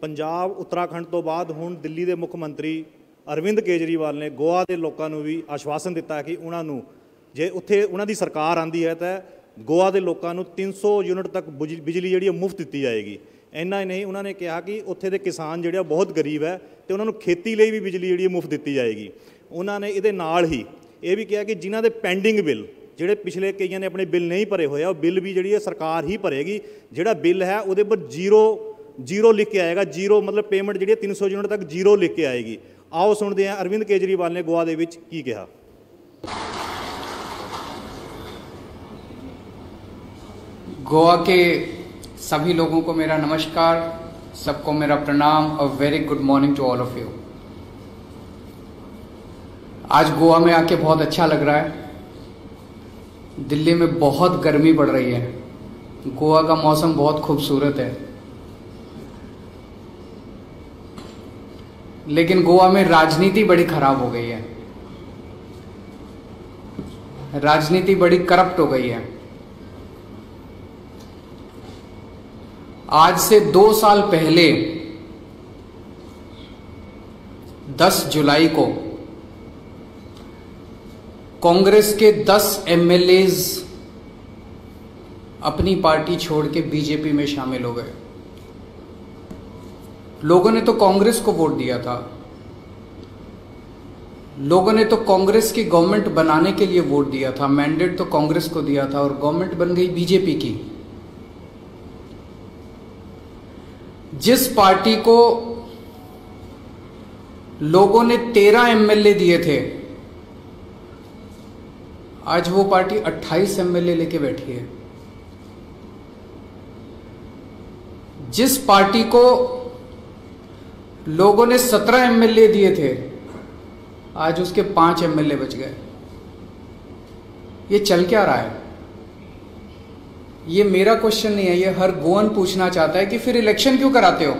पंजाब उत्तराखंड तो बाद हुण दिल्ली के मुख मंत्री अरविंद केजरीवाल ने गोवा के लोगों को भी आश्वासन दिता कि उन्होंने जे उत्थे उन्हों की सरकार आती है तो गोवा के लोगों को 300 यूनिट तक बिजली जी मुफ्त दी जाएगी। इन्ना ही नहीं, उन्होंने कहा कि उत्थे के किसान जोड़े बहुत गरीब है तो उन्होंने खेती लिए भी बिजली जी मुफ्त दी जाएगी। उन्होंने ये नाल ही ये भी कहा कि जिन्हों के पेंडिंग बिल जोड़े पिछले कई ने अपने बिल नहीं भरे हुए बिल भी जी सरकार ही भरेगी। जोड़ा बिल है वो पर जीरो लिख के आएगा, जीरो मतलब पेमेंट जी 300 यूनिट तक जीरो लिख के आएगी। आओ सुनते हैं अरविंद केजरीवाल ने गोवा के विच की कहा। गोवा के सभी लोगों को मेरा नमस्कार, सबको मेरा प्रणाम और very good morning to all of you. आज गोवा में आके बहुत अच्छा लग रहा है। दिल्ली में बहुत गर्मी पड़ रही है, गोवा का मौसम बहुत खूबसूरत है, लेकिन गोवा में राजनीति बड़ी खराब हो गई है, राजनीति बड़ी करप्ट हो गई है। आज से 2 साल पहले 10 जुलाई को कांग्रेस के 10 एमएलएज अपनी पार्टी छोड़ के बीजेपी में शामिल हो गए। लोगों ने तो कांग्रेस को वोट दिया था, लोगों ने तो कांग्रेस की गवर्नमेंट बनाने के लिए वोट दिया था, मैंडेट तो कांग्रेस को दिया था और गवर्नमेंट बन गई बीजेपी की। जिस पार्टी को लोगों ने 13 एमएलए दिए थे, आज वो पार्टी 28 एमएलए लेके बैठी है। जिस पार्टी को लोगों ने 17 एमएलए दिए थे, आज उसके 5 एमएलए बच गए। ये चल क्या रहा है? ये मेरा क्वेश्चन नहीं है, ये हर गोवन पूछना चाहता है कि फिर इलेक्शन क्यों कराते हो?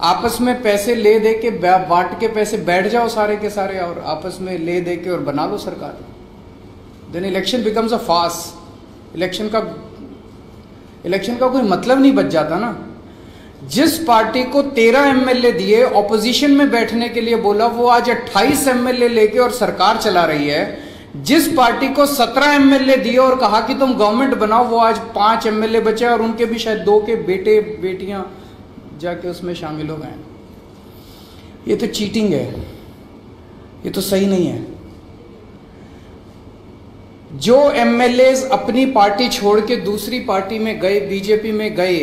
आपस में पैसे ले दे के बांट के पैसे बैठ जाओ सारे के सारे और आपस में ले दे के और बना लो सरकार। Then election becomes a farce. Election का कोई मतलब नहीं बच जाता ना। जिस पार्टी को 13 एमएलए दिए, ऑपोजिशन में बैठने के लिए बोला, वो आज 28 एमएलए लेके और सरकार चला रही है। जिस पार्टी को 17 एमएलए दिए और कहा कि तुम गवर्नमेंट बनाओ, वो आज 5 एमएलए बचे और उनके भी शायद 2 के बेटे बेटियां जाके उसमें शामिल हो गए। ये तो चीटिंग है, ये तो सही नहीं है। जो एमएलएज अपनी पार्टी छोड़ के दूसरी पार्टी में गए, बीजेपी में गए,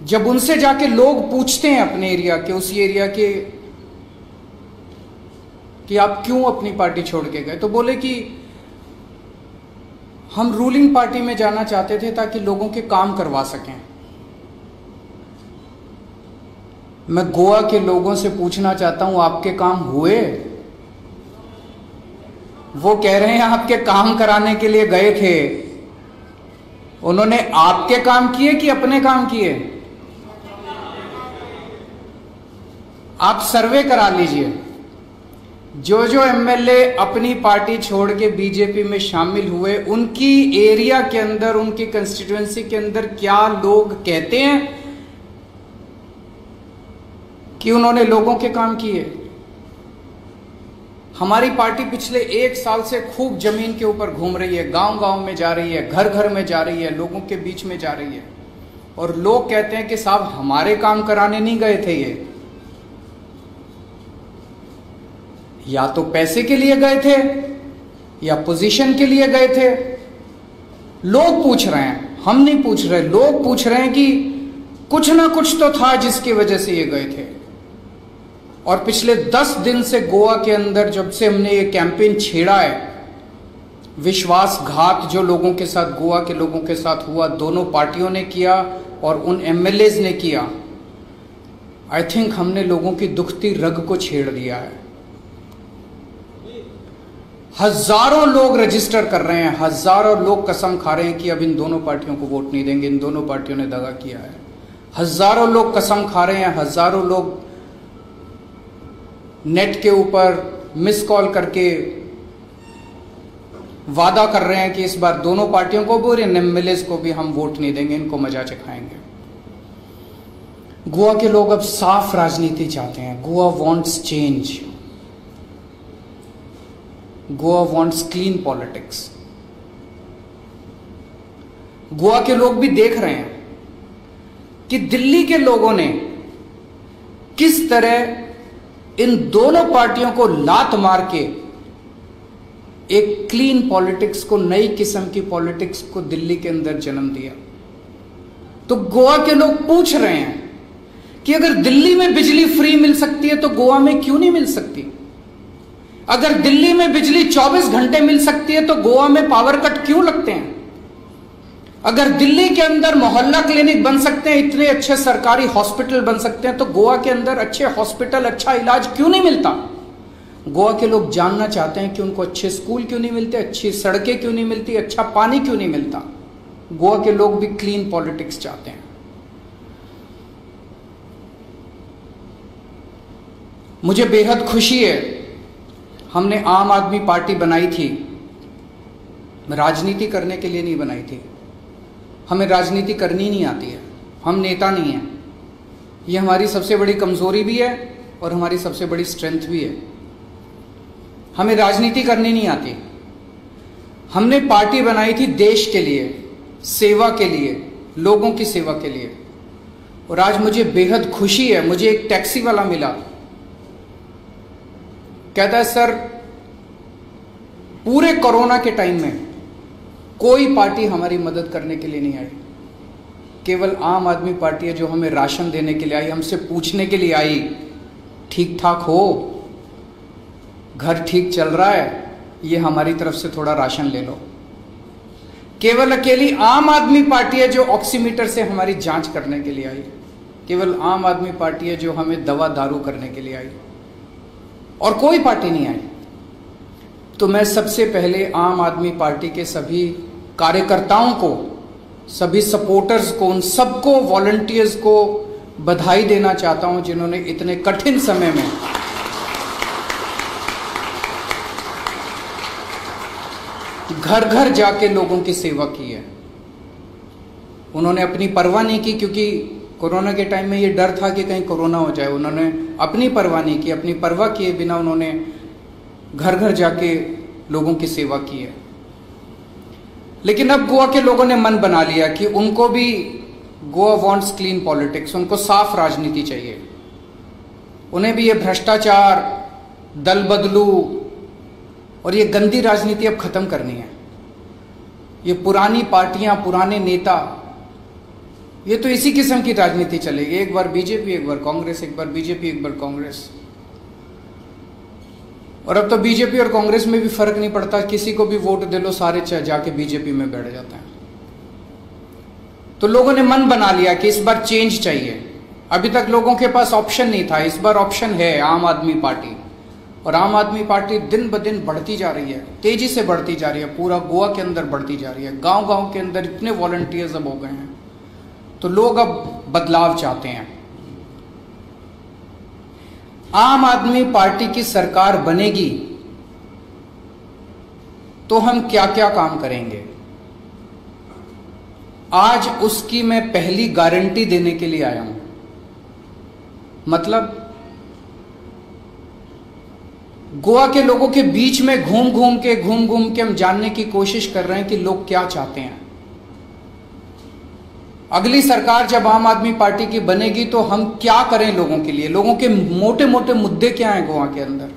जब उनसे जाके लोग पूछते हैं अपने एरिया के, उसी एरिया के, कि आप क्यों अपनी पार्टी छोड़ के गए, तो बोले कि हम रूलिंग पार्टी में जाना चाहते थे ताकि लोगों के काम करवा सकें। मैं गोवा के लोगों से पूछना चाहता हूं, आपके काम हुए? वो कह रहे हैं आपके काम कराने के लिए गए थे। उन्होंने आपके काम किए कि अपने काम किए? आप सर्वे करा लीजिए। जो एमएलए अपनी पार्टी छोड़ के बीजेपी में शामिल हुए, उनकी एरिया के अंदर, उनकी कंस्टिट्यूएंसी के अंदर क्या लोग कहते हैं कि उन्होंने लोगों के काम किए? हमारी पार्टी पिछले 1 साल से खूब जमीन के ऊपर घूम रही है, गांव-गांव में जा रही है, घर घर में जा रही है, लोगों के बीच में जा रही है, और लोग कहते हैं कि साहब हमारे काम कराने नहीं गए थे, ये या तो पैसे के लिए गए थे या पोजीशन के लिए गए थे। लोग पूछ रहे हैं, हम नहीं पूछ रहे। लोग पूछ रहे हैं कि कुछ ना कुछ तो था जिसकी वजह से ये गए थे। और पिछले 10 दिन से गोवा के अंदर, जब से हमने ये कैंपेन छेड़ा है, विश्वासघात जो लोगों के साथ, गोवा के लोगों के साथ हुआ, दोनों पार्टियों ने किया और उन एमएलएज ने किया। आई थिंक हमने लोगों की दुखती रग को छेड़ दिया है। हजारों लोग रजिस्टर कर रहे हैं, हजारों लोग कसम खा रहे हैं कि अब इन दोनों पार्टियों को वोट नहीं देंगे, इन दोनों पार्टियों ने दगा किया है। हजारों लोग कसम खा रहे हैं, हजारों लोग नेट के ऊपर मिस कॉल करके वादा कर रहे हैं कि इस बार दोनों पार्टियों को भी और एमएलएज को भी हम वोट नहीं देंगे, इनको मजा चखाएंगे। गोवा के लोग अब साफ राजनीति चाहते हैं। Goa wants change, Goa wants clean politics. Goa के लोग भी देख रहे हैं कि दिल्ली के लोगों ने किस तरह इन दोनों पार्टियों को लात मार के एक क्लीन पॉलिटिक्स को, नई किस्म की पॉलिटिक्स को दिल्ली के अंदर जन्म दिया। तो गोवा के लोग पूछ रहे हैं कि अगर दिल्ली में बिजली फ्री मिल सकती है तो गोवा में क्यों नहीं मिल सकती? अगर दिल्ली में बिजली 24 घंटे मिल सकती है तो गोवा में पावर कट क्यों लगते हैं? अगर दिल्ली के अंदर मोहल्ला क्लिनिक बन सकते हैं, इतने अच्छे सरकारी हॉस्पिटल बन सकते हैं, तो गोवा के अंदर अच्छे हॉस्पिटल, अच्छा इलाज क्यों नहीं मिलता? गोवा के लोग जानना चाहते हैं कि उनको अच्छे स्कूल क्यों नहीं मिलते, अच्छी सड़कें क्यों नहीं मिलती, अच्छा पानी क्यों नहीं मिलता। गोवा के लोग भी क्लीन पॉलिटिक्स चाहते हैं। मुझे बेहद खुशी है, हमने आम आदमी पार्टी बनाई थी, राजनीति करने के लिए नहीं बनाई थी। हमें राजनीति करनी नहीं आती है, हम नेता नहीं हैं। ये हमारी सबसे बड़ी कमजोरी भी है और हमारी सबसे बड़ी स्ट्रेंथ भी है। हमें राजनीति करनी नहीं आती। हमने पार्टी बनाई थी देश के लिए, सेवा के लिए, लोगों की सेवा के लिए। और आज मुझे बेहद खुशी है, मुझे एक टैक्सी वाला मिला, कहता है सर पूरे कोरोना के टाइम में कोई पार्टी हमारी मदद करने के लिए नहीं आई, केवल आम आदमी पार्टी है जो हमें राशन देने के लिए आई, हमसे पूछने के लिए आई ठीक ठाक हो, घर ठीक चल रहा है, ये हमारी तरफ से थोड़ा राशन ले लो। केवल अकेली आम आदमी पार्टी है जो ऑक्सीमीटर से हमारी जांच करने के लिए आई, केवल आम आदमी पार्टी है जो हमें दवा दारू करने के लिए आई, और कोई पार्टी नहीं आई। तो मैं सबसे पहले आम आदमी पार्टी के सभी कार्यकर्ताओं को, सभी सपोर्टर्स को, उन सबको, वॉलंटियर्स को बधाई देना चाहता हूं जिन्होंने इतने कठिन समय में घर घर जाके लोगों की सेवा की है। उन्होंने अपनी परवाह नहीं की, क्योंकि कोरोना के टाइम में ये डर था कि कहीं कोरोना हो जाए। उन्होंने अपनी परवाह नहीं की, अपनी परवाह किए बिना उन्होंने घर घर जाके लोगों की सेवा की है। लेकिन अब गोवा के लोगों ने मन बना लिया कि उनको भी गोवा वांट्स क्लीन पॉलिटिक्स, उनको साफ राजनीति चाहिए। उन्हें भी ये भ्रष्टाचार, दल बदलू और ये गंदी राजनीति अब खत्म करनी है। ये पुरानी पार्टियां, पुराने नेता, ये तो इसी किस्म की राजनीति चलेगी, एक बार बीजेपी, एक बार कांग्रेस, एक बार बीजेपी, एक बार कांग्रेस। और अब तो बीजेपी और कांग्रेस में भी फर्क नहीं पड़ता, किसी को भी वोट दे लो, सारे जाके बीजेपी में बैठ जाते हैं। तो लोगों ने मन बना लिया कि इस बार चेंज चाहिए। अभी तक लोगों के पास ऑप्शन नहीं था, इस बार ऑप्शन है आम आदमी पार्टी। और आम आदमी पार्टी दिन ब दिन बढ़ती जा रही है, तेजी से बढ़ती जा रही है, पूरा गोवा के अंदर बढ़ती जा रही है। गांव गांव के अंदर इतने वॉलंटियर्स अब हो गए हैं, तो लोग अब बदलाव चाहते हैं। आम आदमी पार्टी की सरकार बनेगी तो हम क्या क्या काम करेंगे, आज उसकी मैं पहली गारंटी देने के लिए आया हूं। मतलब गोवा के लोगों के बीच में घूम घूम के हम जानने की कोशिश कर रहे हैं कि लोग क्या चाहते हैं। अगली सरकार जब आम आदमी पार्टी की बनेगी तो हम क्या करें लोगों के लिए, लोगों के मोटे मोटे मुद्दे क्या हैं गोवा के अंदर।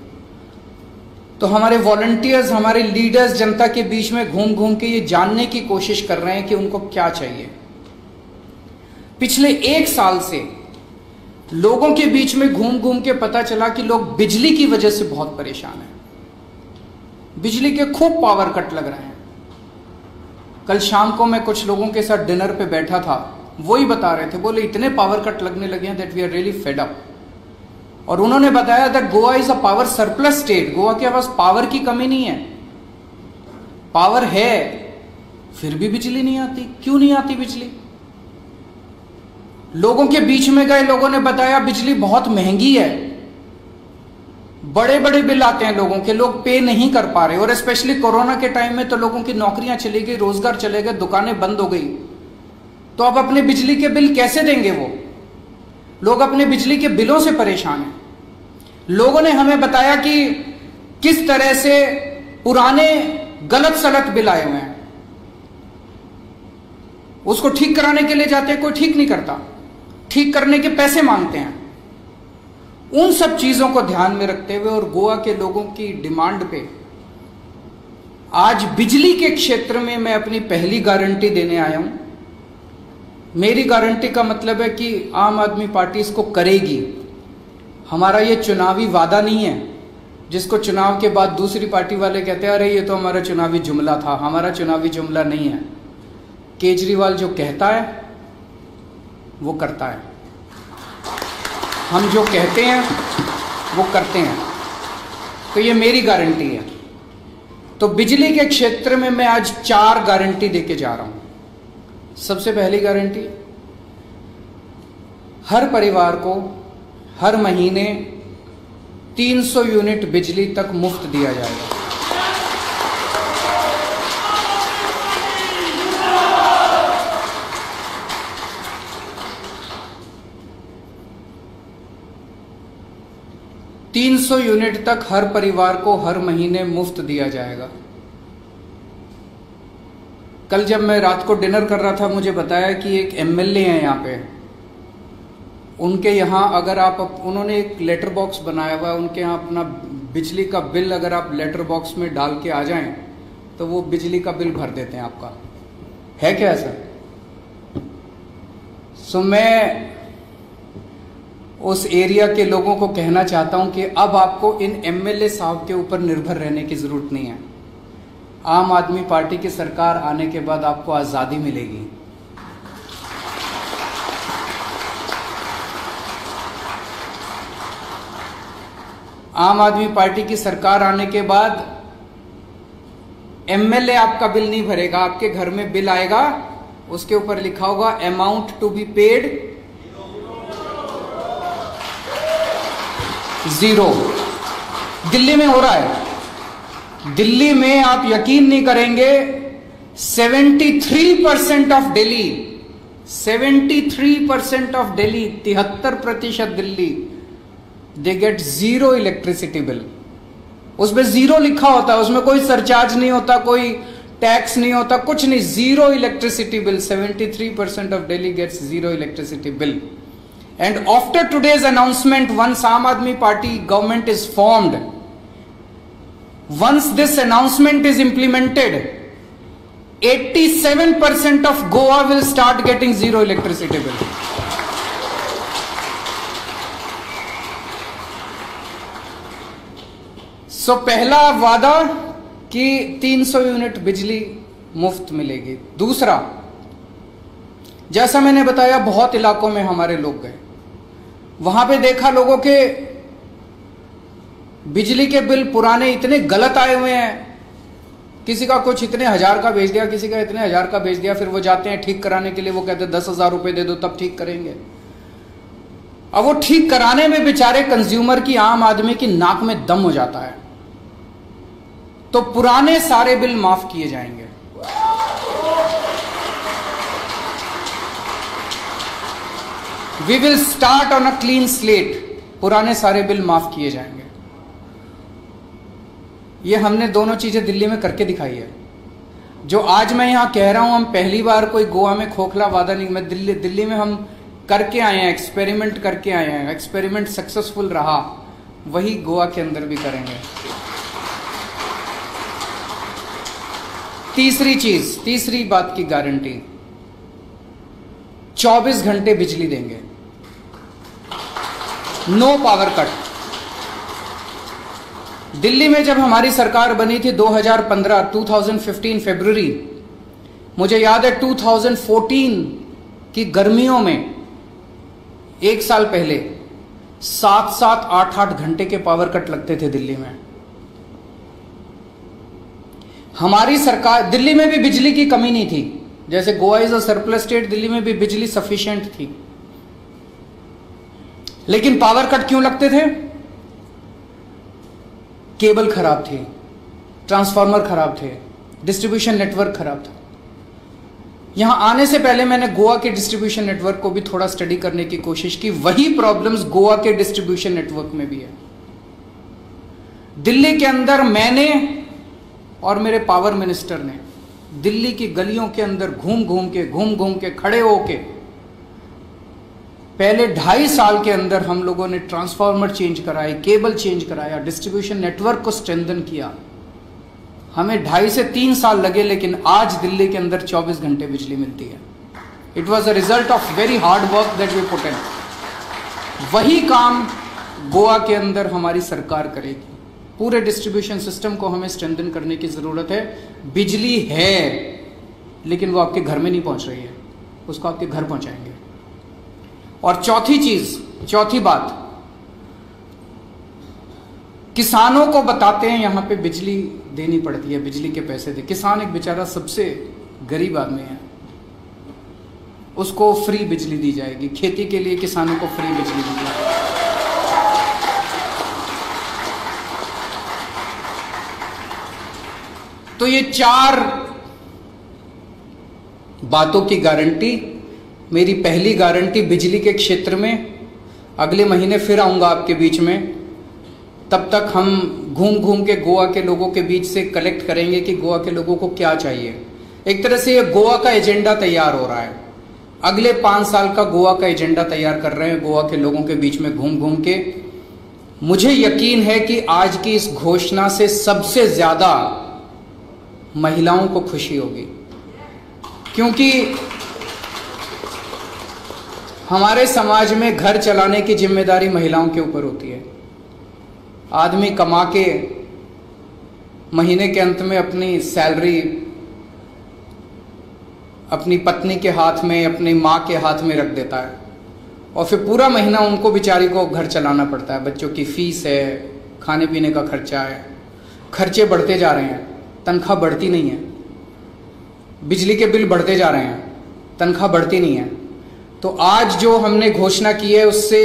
तो हमारे वॉलंटियर्स, हमारे लीडर्स जनता के बीच में घूम घूम के ये जानने की कोशिश कर रहे हैं कि उनको क्या चाहिए। पिछले 1 साल से लोगों के बीच में घूम घूम के पता चला कि लोग बिजली की वजह से बहुत परेशान हैं। बिजली के खूब पावर कट लग रहे हैं। कल शाम को मैं कुछ लोगों के साथ डिनर पे बैठा था, वही बता रहे थे, बोले इतने पावर कट लगने लगे हैं that we are really fed up. और उन्होंने बताया that Goa is a power surplus state, Goa के पास पावर की कमी नहीं है, पावर है फिर भी बिजली नहीं आती। क्यों नहीं आती बिजली? लोगों के बीच में गए, लोगों ने बताया बिजली बहुत महंगी है। बड़े बड़े बिल आते हैं लोगों के, लोग पे नहीं कर पा रहे, और स्पेशली कोरोना के टाइम में तो लोगों की नौकरियां चली गई, रोजगार चले गए, दुकानें बंद हो गई, तो अब अपने बिजली के बिल कैसे देंगे? वो लोग अपने बिजली के बिलों से परेशान हैं। लोगों ने हमें बताया कि किस तरह से पुराने गलत सलत बिल आए हुए हैं, उसको ठीक कराने के लिए जाते हैं, कोई ठीक नहीं करता, ठीक करने के पैसे मांगते हैं। उन सब चीजों को ध्यान में रखते हुए और गोवा के लोगों की डिमांड पे आज बिजली के क्षेत्र में मैं अपनी पहली गारंटी देने आया हूं। मेरी गारंटी का मतलब है कि आम आदमी पार्टी इसको करेगी। हमारा ये चुनावी वादा नहीं है जिसको चुनाव के बाद दूसरी पार्टी वाले कहते हैं अरे ये तो हमारा चुनावी जुमला था। हमारा चुनावी जुमला नहीं है। केजरीवाल जो कहता है वो करता है, हम जो कहते हैं वो करते हैं। तो ये मेरी गारंटी है। तो बिजली के क्षेत्र में मैं आज 4 गारंटी देके जा रहा हूं। सबसे पहली गारंटी, हर परिवार को हर महीने 300 यूनिट बिजली तक मुफ्त दिया जाएगा। $300 यूनिट तक हर परिवार को हर महीने मुफ्त दिया जाएगा। कल जब मैं रात को डिनर कर रहा था, मुझे बताया कि एक एमएलए हैं यहाँ पे, उनके यहाँ अगर आप, उन्होंने एक लेटर बॉक्स बनाया हुआ है, उनके यहाँ अपना बिजली का बिल अगर आप लेटर बॉक्स में डाल के आ जाएं तो वो बिजली का बिल भर देते हैं आपका। है क्या ऐसा? सो मैं उस एरिया के लोगों को कहना चाहता हूं कि अब आपको इन एमएलए साहब के ऊपर निर्भर रहने की जरूरत नहीं है। आम आदमी पार्टी की सरकार आने के बाद आपको आजादी मिलेगी। आम आदमी पार्टी की सरकार आने के बाद एमएलए आपका बिल नहीं भरेगा। आपके घर में बिल आएगा, उसके ऊपर लिखा होगा amount to be paid 0। Delhi में हो रहा है। दिल्ली में आप यकीन नहीं करेंगे, 73% of Delhi, 73% of Delhi, 73% Delhi, they get 0 electricity bill. उसमें 0 लिखा होता है, उसमें कोई सरचार्ज नहीं होता, कोई टैक्स नहीं होता, कुछ नहीं, 0 electricity bill. 73% of Delhi gets 0 electricity bill. And after today's announcement, once Aam Aadmi Party government is formed, once this announcement is implemented, 87% of Goa will start getting 0 electricity bill. So पहला वादा कि 300 unit बिजली मुफ्त मिलेगी। दूसरा, जैसा मैंने बताया, बहुत इलाकों में हमारे लोग गए, वहां पे देखा लोगों के बिजली के बिल पुराने इतने गलत आए हुए हैं। किसी का कुछ इतने हजार का भेज दिया, किसी का इतने हजार का भेज दिया, फिर वो जाते हैं ठीक कराने के लिए, वो कहते हैं 10,000 रुपए दे दो तब ठीक करेंगे। अब वो ठीक कराने में बेचारे कंज्यूमर की, आम आदमी की नाक में दम हो जाता है। तो पुराने सारे बिल माफ किए जाएंगे। We will start on a clean slate। पुराने सारे बिल माफ किए जाएंगे। ये हमने दोनों चीजें दिल्ली में करके दिखाई है। जो आज मैं यहां कह रहा हूं, हम पहली बार कोई गोवा में खोखला वादा नहीं, मैं दिल्ली में हम करके आए हैं, एक्सपेरिमेंट करके आए हैं। एक्सपेरिमेंट सक्सेसफुल रहा, वही गोवा के अंदर भी करेंगे। तीसरी चीज, तीसरी बात की गारंटी, 24 घंटे बिजली देंगे, नो पावर कट। दिल्ली में जब हमारी सरकार बनी थी 2015 फरवरी, मुझे याद है 2014 की गर्मियों में, एक साल पहले 7-7, 8-8 घंटे के पावर कट लगते थे दिल्ली में। हमारी सरकार, दिल्ली में भी बिजली की कमी नहीं थी। जैसे Goa is a surplus state, Delhi में भी बिजली सफिशिएंट थी। लेकिन पावर कट क्यों लगते थे? केबल खराब थे, ट्रांसफार्मर खराब थे, डिस्ट्रीब्यूशन नेटवर्क खराब था। यहां आने से पहले मैंने गोवा के डिस्ट्रीब्यूशन नेटवर्क को भी थोड़ा स्टडी करने की कोशिश की। वही प्रॉब्लम्स गोवा के डिस्ट्रीब्यूशन नेटवर्क में भी है। दिल्ली के अंदर मैंने और मेरे पावर मिनिस्टर ने दिल्ली की गलियों के अंदर घूम घूम के खड़े होके पहले 2.5 साल के अंदर हम लोगों ने ट्रांसफार्मर चेंज कराए, केबल चेंज कराया, डिस्ट्रीब्यूशन नेटवर्क को स्ट्रेंथन किया। हमें 2.5 से 3 साल लगे, लेकिन आज दिल्ली के अंदर 24 घंटे बिजली मिलती है। It was a result of very hard work that we put in. वही काम गोवा के अंदर हमारी सरकार करेगी। पूरे डिस्ट्रीब्यूशन सिस्टम को हमें स्ट्रेंथन करने की ज़रूरत है। बिजली है, लेकिन वो आपके घर में नहीं पहुंच रही है, उसको आपके घर पहुंचाएंगे। और चौथी बात, किसानों को बताते हैं यहाँ पे बिजली देनी पड़ती है, बिजली के पैसे दे। किसान एक बेचारा सबसे गरीब आदमी है, उसको फ्री बिजली दी जाएगी। खेती के लिए किसानों को फ्री बिजली दी जाएगी। तो ये 4 बातों की गारंटी। मेरी पहली गारंटी बिजली के क्षेत्र में, अगले महीने फिर आऊंगा आपके बीच में। तब तक हम घूम के गोवा के लोगों के बीच से कलेक्ट करेंगे कि गोवा के लोगों को क्या चाहिए। एक तरह से ये गोवा का एजेंडा तैयार हो रहा है। अगले 5 साल का गोवा का एजेंडा तैयार कर रहे हैं गोवा के लोगों के बीच में घूम के। मुझे यकीन है कि आज की इस घोषणा से सबसे ज्यादा महिलाओं को खुशी होगी, क्योंकि हमारे समाज में घर चलाने की जिम्मेदारी महिलाओं के ऊपर होती है। आदमी कमा के महीने के अंत में अपनी सैलरी अपनी पत्नी के हाथ में, अपनी माँ के हाथ में रख देता है, और फिर पूरा महीना उनको बेचारी को घर चलाना पड़ता है। बच्चों की फीस है, खाने पीने का खर्चा है, खर्चे बढ़ते जा रहे हैं, तनख्वाह बढ़ती नहीं है। बिजली के बिल बढ़ते जा रहे हैं, तनख्वाह बढ़ती नहीं है। तो आज जो हमने घोषणा की है, उससे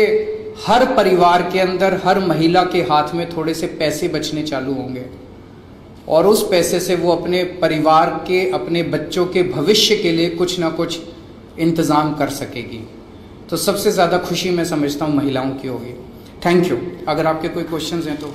हर परिवार के अंदर, हर महिला के हाथ में थोड़े से पैसे बचने चालू होंगे, और उस पैसे से वो अपने परिवार के, अपने बच्चों के भविष्य के लिए कुछ ना कुछ इंतज़ाम कर सकेगी। तो सबसे ज़्यादा खुशी मैं समझता हूँ महिलाओं की होगी। Thank you. अगर आपके कोई क्वेश्चंस हैं तो